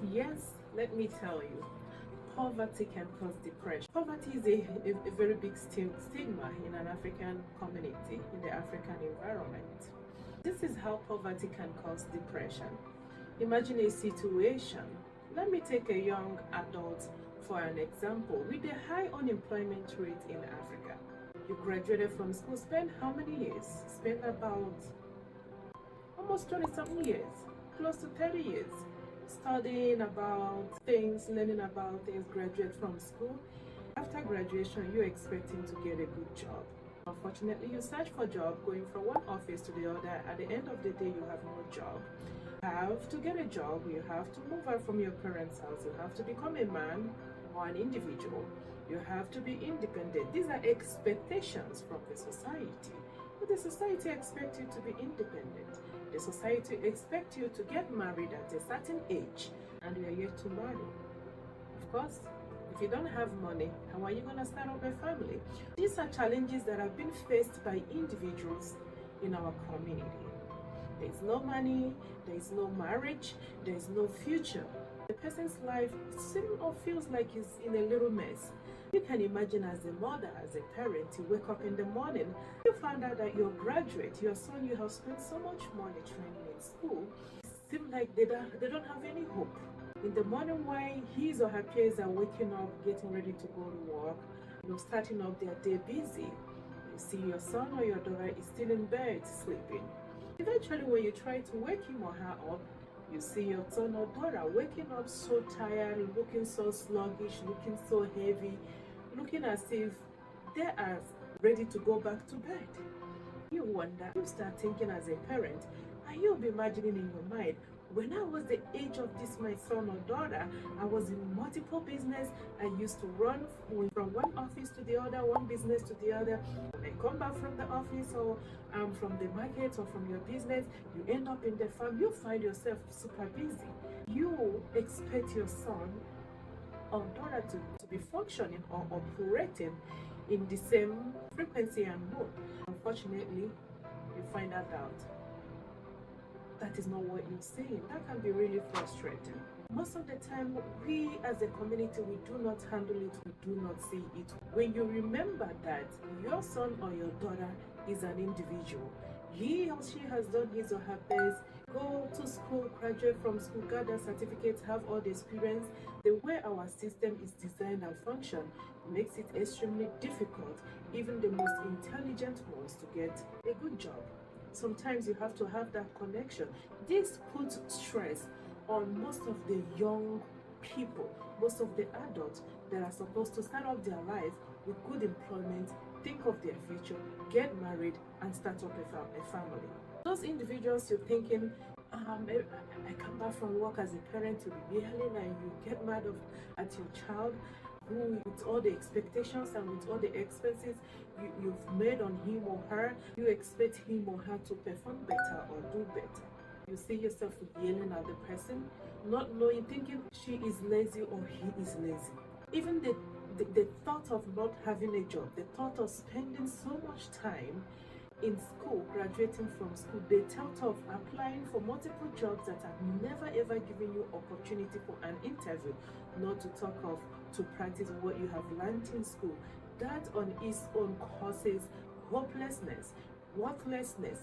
Yes, let me tell you, poverty can cause depression. Poverty is a very big stigma in an African community, in the African environment. This is how poverty can cause depression. Imagine a situation. Let me take a young adult for an example. With the high unemployment rate in Africa, you graduated from school, spent how many years? Spent about almost 20 something years, close to 30 years, studying about things, learning about things, graduate from school. After graduation, you're expecting to get a good job. Unfortunately, you search for a job, going from one office to the other. At the end of the day, you have no job. You have to get a job, you have to move out from your parents' house, you have to become a man or an individual. You have to be independent. These are expectations from the society. But the society expects you to be independent. The society expects you to get married at a certain age, and you are yet to marry. Of course, if you don't have money, how are you going to start up a family? These are challenges that have been faced by individuals in our community. There is no money, there is no marriage, there is no future. The person's life seems or feels like he's in a little mess. You can imagine as a mother, as a parent, you wake up in the morning, you find out that your graduate, your son you have spent so much money training in school, seem like they don't have any hope. In the morning while his or her peers are waking up, getting ready to go to work, starting up their day busy, you see your son or your daughter is still in bed sleeping. Eventually, when you try to wake him or her up, you see your son or daughter waking up so tired, looking so sluggish, looking so heavy, looking as if they are ready to go back to bed. You wonder, you start thinking as a parent, and you'll be imagining in your mind, when I was the age of this, my son or daughter, I was in multiple business. I used to run from one office to the other, one business to the other. When I come back from the office or from the market or from your business, you end up in the farm. You find yourself super busy. You expect your son or daughter to be functioning or operating in the same frequency and mode. Unfortunately, you find that out. That is not what you're saying. That can be really frustrating. Most of the time, we as a community, we do not handle it, we do not see it. When you remember that your son or your daughter is an individual, he or she has done his or her best, go to school, graduate from school, gather certificates, have all the experience, the way our system is designed and function makes it extremely difficult, even the most intelligent ones, to get a good job. Sometimes you have to have that connection. This puts stress on most of the young people, most of the adults that are supposed to start off their life with good employment, think of their future, get married, and start up a family. Those individuals you're thinking, I come back from work as a parent, you'll be yelling and you get mad at your child, who, with all the expectations and with all the expenses you've made on him or her, you expect him or her to perform better or do better. You see yourself yelling at the person, not knowing, thinking she is lazy or he is lazy. Even the thought of not having a job, the thought of spending so much time in school, graduating from school, the thought of applying for multiple jobs that have never ever given you opportunity for an interview, not to talk of to practice what you have learned in school. That on its own causes hopelessness, worthlessness,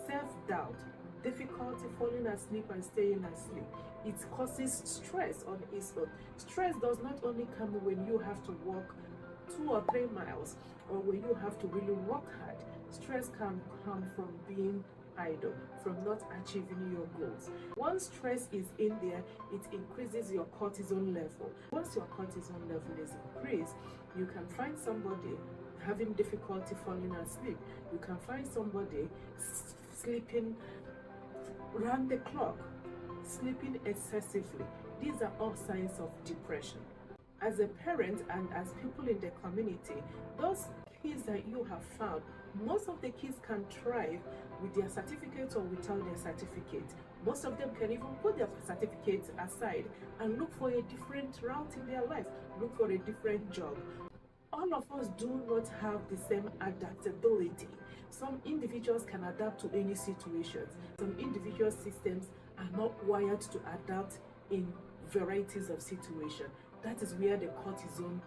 self-doubt, difficulty falling asleep and staying asleep. It causes stress on its own. Stress does not only come when you have to walk 2 or 3 miles or when you have to really work hard. Stress can come from being idle, from not achieving your goals. Once stress is in there, it increases your cortisol level. Once your cortisol level is increased, you can find somebody having difficulty falling asleep. You can find somebody sleeping round the clock, sleeping excessively. These are all signs of depression. As a parent and as people in the community, those kids that you have found, most of the kids can thrive with their certificates or without their certificate. Most of them can even put their certificates aside and look for a different route in their life, look for a different job. All of us do not have the same adaptability. Some individuals can adapt to any situations. Some individual systems are not wired to adapt in varieties of situation. That is where the cortisone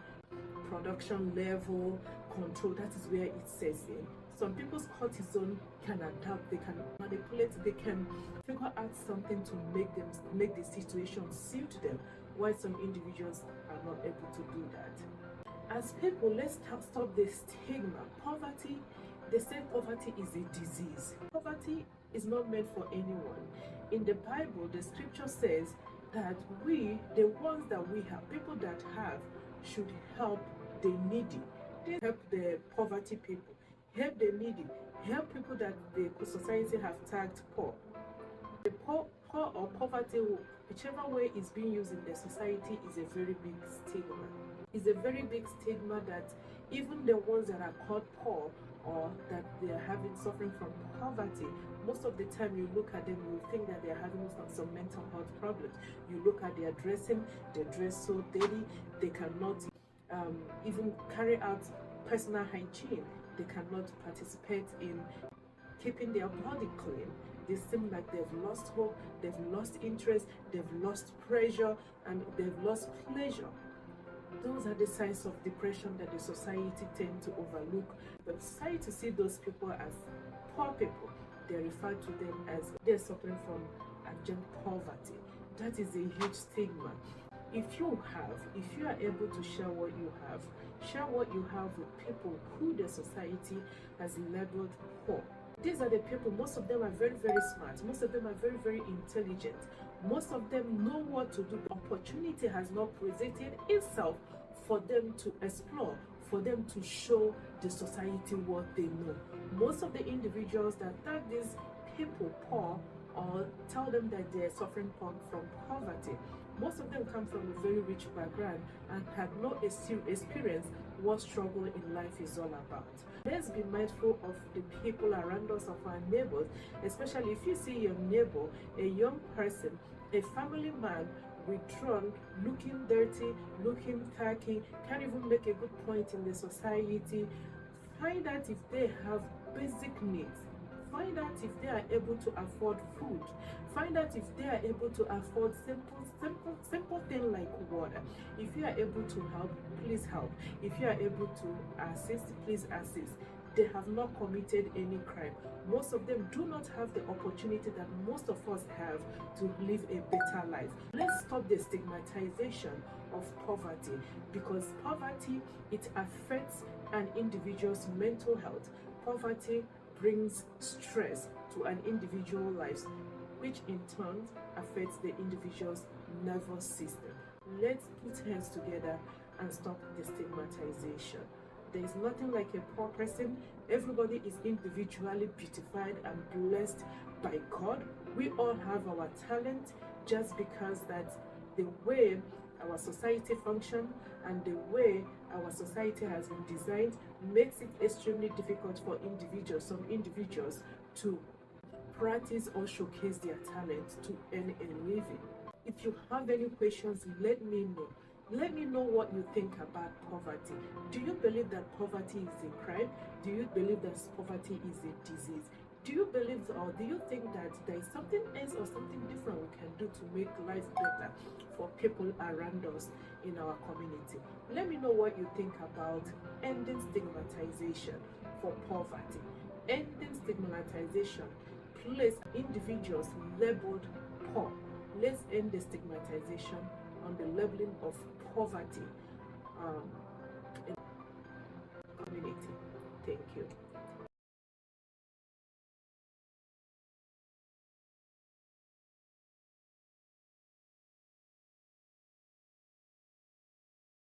production level control, that is where it sets in. Some people's cortisone can adapt, they can manipulate, they can figure out something to make the situation suit them, while some individuals are not able to do that. As people, let's stop the stigma. Poverty, they say poverty is a disease. Poverty is not meant for anyone. In the Bible, the scripture says that we, the ones that we have, people that have, should help the needy. They help the poverty people, help the needy, help people that the society have tagged poor. The poor or poverty, whichever way is being used in the society, is a very big stigma. It's a very big stigma that even the ones that are called poor or that they are suffering from poverty, most of the time you look at them, you think that they are having some mental health problems. You look at their dressing, they dress so dirty, they cannot even carry out personal hygiene. They cannot participate in keeping their body clean. They seem like they've lost hope, they've lost interest, they've lost pressure, and they've lost pleasure. Those are the signs of depression that the society tend to overlook. The society see those people as poor people. They refer to them as they're suffering from abject poverty. That is a huge stigma. If you are able to share what you have with people who the society has labeled poor. These are the people, most of them are very, very smart. Most of them are very, very intelligent. Most of them know what to do. Opportunity has not presented itself for them to explore, for them to show the society what they know. Most of the individuals that tag these people poor or tell them that they're suffering from poverty, most of them come from a very rich background and have not experienced what struggle in life is all about. Let's be mindful of the people around us, of our neighbors, especially if you see your neighbor, a young person, a family man, withdrawn, looking dirty, looking tacky, can't even make a good point in the society. Find out if they have basic needs. Find out if they are able to afford food. Find out if they are able to afford simple things like water. If you are able to help, please help. If you are able to assist, please assist. They have not committed any crime. Most of them do not have the opportunity that most of us have to live a better life. Let's stop the stigmatization of poverty, because poverty, it affects an individual's mental health. Poverty brings stress to an individual's life, which in turn affects the individual's nervous system. Let's put hands together and stop the stigmatization. There is nothing like a poor person. Everybody is individually beautified and blessed by God. We all have our talent, just because that the way our society functions and the way our society has been designed makes it extremely difficult for some individuals to practice or showcase their talent to earn a living. If you have any questions, let me know. Let me know what you think about poverty. Do you believe that poverty is a crime? Do you believe that poverty is a disease? Do you believe, or do you think that there is something else or something different we can do to make life better for people around us in our community? Let me know what you think about ending stigmatization for poverty. Ending stigmatization place individuals labeled poor. Let's end the stigmatization on the labeling of poverty in the community.